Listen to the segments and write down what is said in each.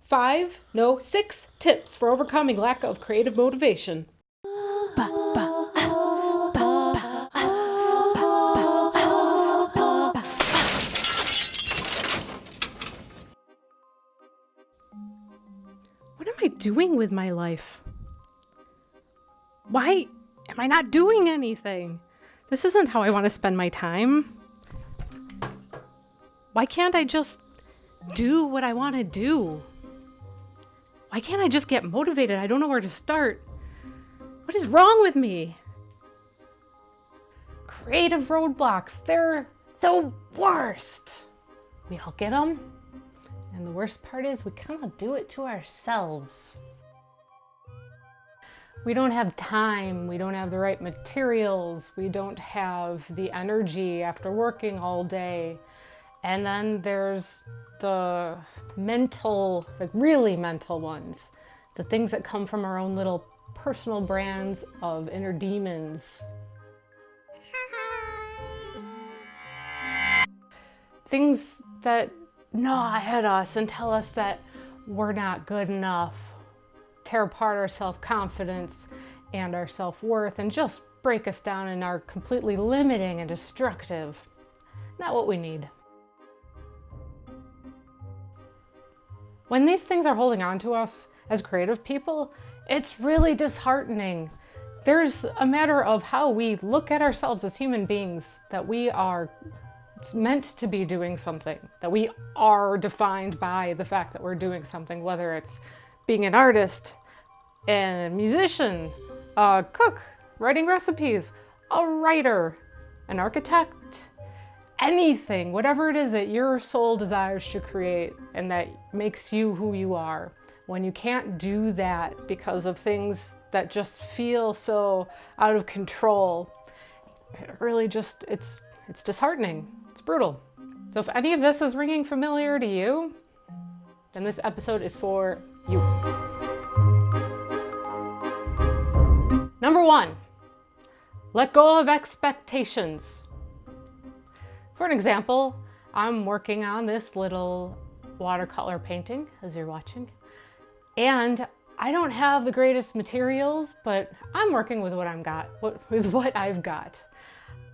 6 tips for overcoming lack of creative motivation. What am I doing with my life? Why am I not doing anything? This isn't how I want to spend my time. Why can't I just do what I want to do? Why can't I just get motivated? I don't know where to start. What is wrong with me? Creative roadblocks, they're the worst. We all get them. And the worst part is we kind of do it to ourselves. We don't have time, we don't have the right materials, we don't have the energy after working all day. And then there's the mental, like really mental ones, the things that come from our own little personal brands of inner demons. Things that gnaw at us and tell us that we're not good enough, tear apart our self-confidence and our self-worth, and just break us down and are completely limiting and destructive. Not what we need. When these things are holding on to us as creative people, it's really disheartening. There's a matter of how we look at ourselves as human beings, that we are meant to be doing something, that we are defined by the fact that we're doing something, whether it's being an artist, a musician, a cook, writing recipes, a writer, an architect, anything, whatever it is that your soul desires to create and that makes you who you are. When you can't do that because of things that just feel so out of control, it really just, it's disheartening. It's brutal. So if any of this is ringing familiar to you, then this episode is for you. Number 1, let go of expectations. For an example, I'm working on this little watercolor painting, as you're watching, and I don't have the greatest materials, but I'm working with what I've got.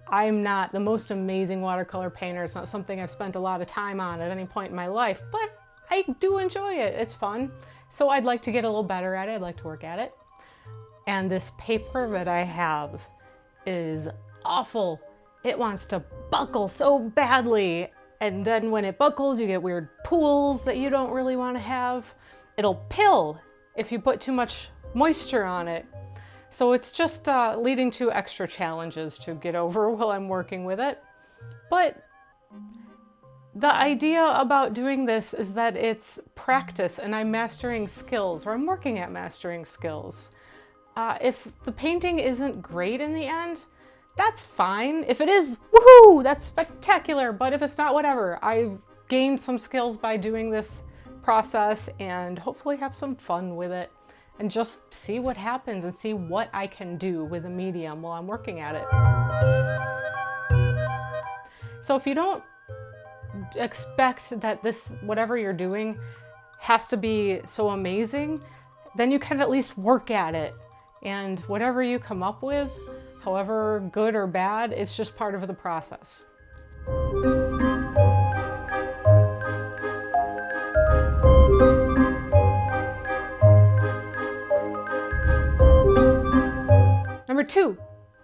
I'm not the most amazing watercolor painter. It's not something I've spent a lot of time on at any point in my life, but I do enjoy it. It's fun. So I'd like to get a little better at it. I'd like to work at it. And this paper that I have is awful. It wants to buckle so badly. And then when it buckles, you get weird pools that you don't really want to have. It'll pill if you put too much moisture on it. So it's just leading to extra challenges to get over while I'm working with it. But the idea about doing this is that it's practice and I'm mastering skills, or I'm working at mastering skills. If the painting isn't great in the end, that's fine. If it is, woohoo, that's spectacular. But if it's not, whatever. I've gained some skills by doing this process and hopefully have some fun with it and just see what happens and see what I can do with a medium while I'm working at it. So if you don't expect that this, whatever you're doing, has to be so amazing, then you can at least work at it. And whatever you come up with, however good or bad, it's just part of the process. Number 2,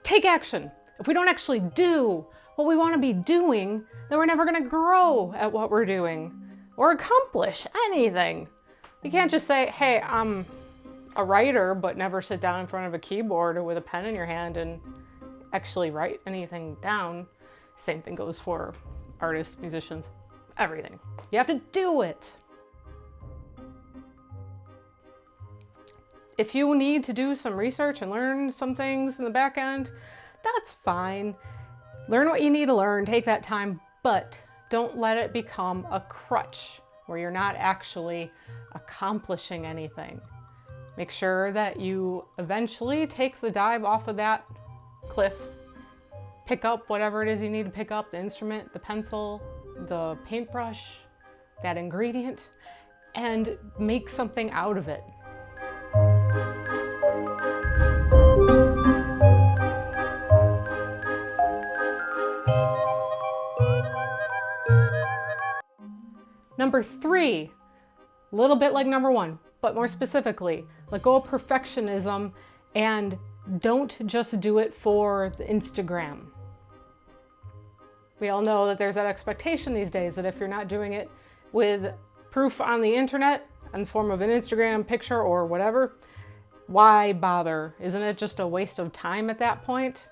take action. If we don't actually do what we want to be doing, then we're never going to grow at what we're doing or accomplish anything. You can't just say, hey, I'm a writer, but never sit down in front of a keyboard or with a pen in your hand and actually write anything down. Same thing goes for artists, musicians, everything. You have to do it. If you need to do some research and learn some things in the back end, that's fine. Learn what you need to learn, take that time, but don't let it become a crutch where you're not actually accomplishing anything. Make sure that you eventually take the dive off of that cliff, pick up whatever it is you need to pick up, the instrument, the pencil, the paintbrush, that ingredient, and make something out of it. Number 3, a little bit like number 1, but more specifically, let go of perfectionism and don't just do it for the Instagram. We all know that there's that expectation these days that if you're not doing it with proof on the internet in the form of an Instagram picture or whatever, why bother? Isn't it just a waste of time at that point?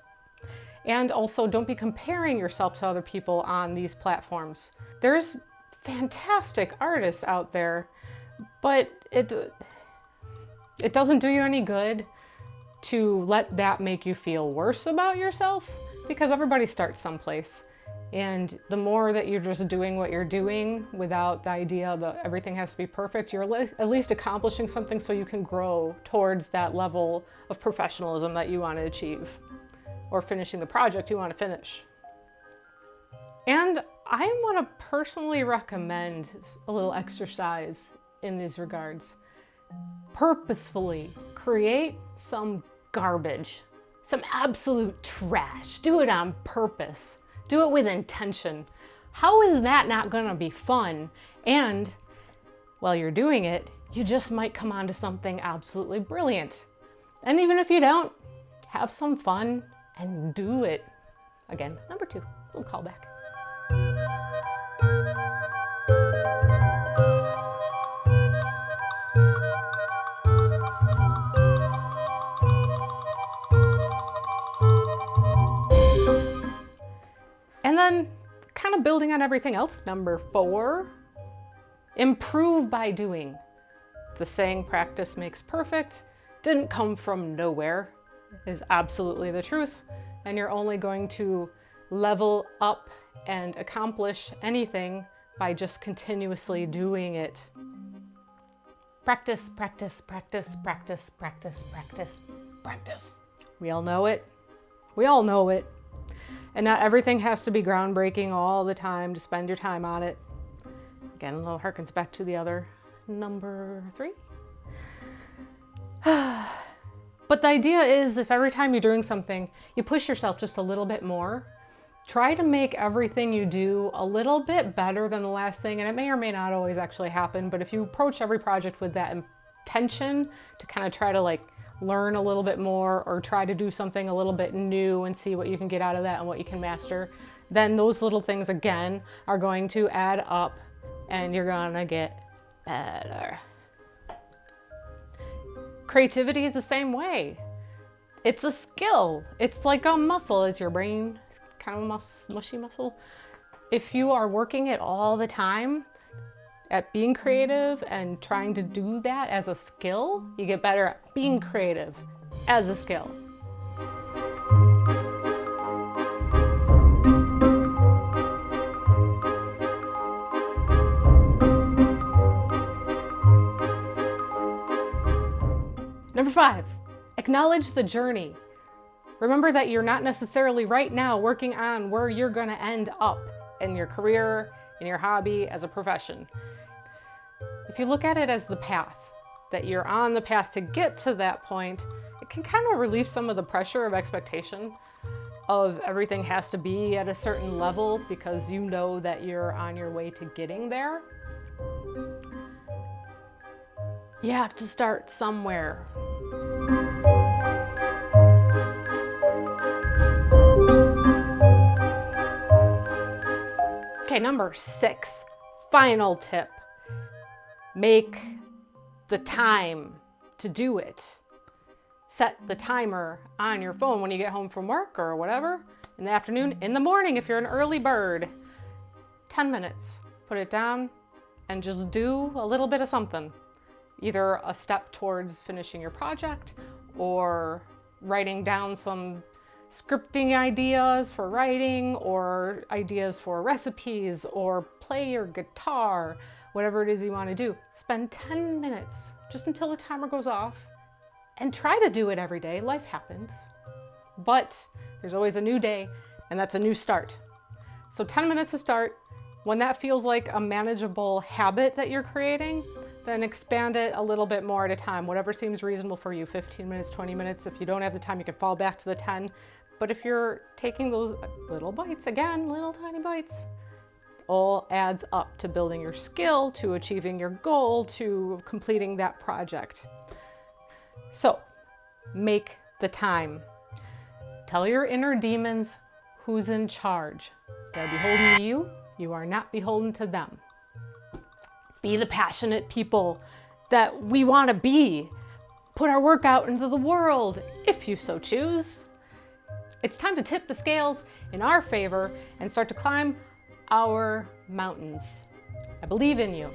And also, don't be comparing yourself to other people on these platforms. There's fantastic artists out there, but it doesn't do you any good to let that make you feel worse about yourself, because everybody starts someplace. And the more that you're just doing what you're doing without the idea that everything has to be perfect, you're at least accomplishing something so you can grow towards that level of professionalism that you want to achieve, or finishing the project you want to finish. And I want to personally recommend a little exercise in these regards. Purposefully create some garbage, some absolute trash. Do it on purpose. Do it with intention. How is that not going to be fun? And while you're doing it, you just might come onto something absolutely brilliant. And even if you don't, have some fun and do it. Again, number 2, a little callback. And then, kind of building on everything else, number 4, improve by doing. The saying practice makes perfect didn't come from nowhere, is absolutely the truth, and you're only going to level up and accomplish anything by just continuously doing it. Practice, practice, practice, practice, practice, practice, practice. We all know it. We all know it. And not everything has to be groundbreaking all the time to spend your time on it. Again, a little harkens back to the other number 3. But the idea is, if every time you're doing something, you push yourself just a little bit more, try to make everything you do a little bit better than the last thing. And it may or may not always actually happen, but if you approach every project with that intention to kind of try to learn a little bit more, or try to do something a little bit new and see what you can get out of that and what you can master, then those little things again are going to add up and you're gonna get better. Creativity is the same way. It's a skill. It's like a muscle. It's your brain, it's kind of a mushy muscle. If you are working it all the time at being creative and trying to do that as a skill, you get better at being creative as a skill. Number 5, acknowledge the journey. Remember that you're not necessarily right now working on where you're going to end up in your career, in your hobby, as a profession. If you look at it as the path, that you're on the path to get to that point, it can kind of relieve some of the pressure of expectation of everything has to be at a certain level, because you know that you're on your way to getting there. You have to start somewhere. Okay, number 6, final tip. Make the time to do it. Set the timer on your phone when you get home from work or whatever, in the afternoon, in the morning if you're an early bird. 10 minutes. Put it down and just do a little bit of something. Either a step towards finishing your project, or writing down some scripting ideas for writing, or ideas for recipes, or play your guitar, whatever it is you want to do. Spend 10 minutes just until the timer goes off, and try to do it every day. Life happens, but there's always a new day, and that's a new start. So 10 minutes to start. When that feels like a manageable habit that you're creating, then expand it a little bit more at a time, whatever seems reasonable for you, 15 minutes, 20 minutes. If you don't have the time, you can fall back to the 10. But if you're taking those little bites, again, little tiny bites, all adds up to building your skill, to achieving your goal, to completing that project. So make the time. Tell your inner demons who's in charge. They're beholden to you. You are not beholden to them. Be the passionate people that we want to be. Put our work out into the world, if you so choose. It's time to tip the scales in our favor and start to climb our mountains. I believe in you.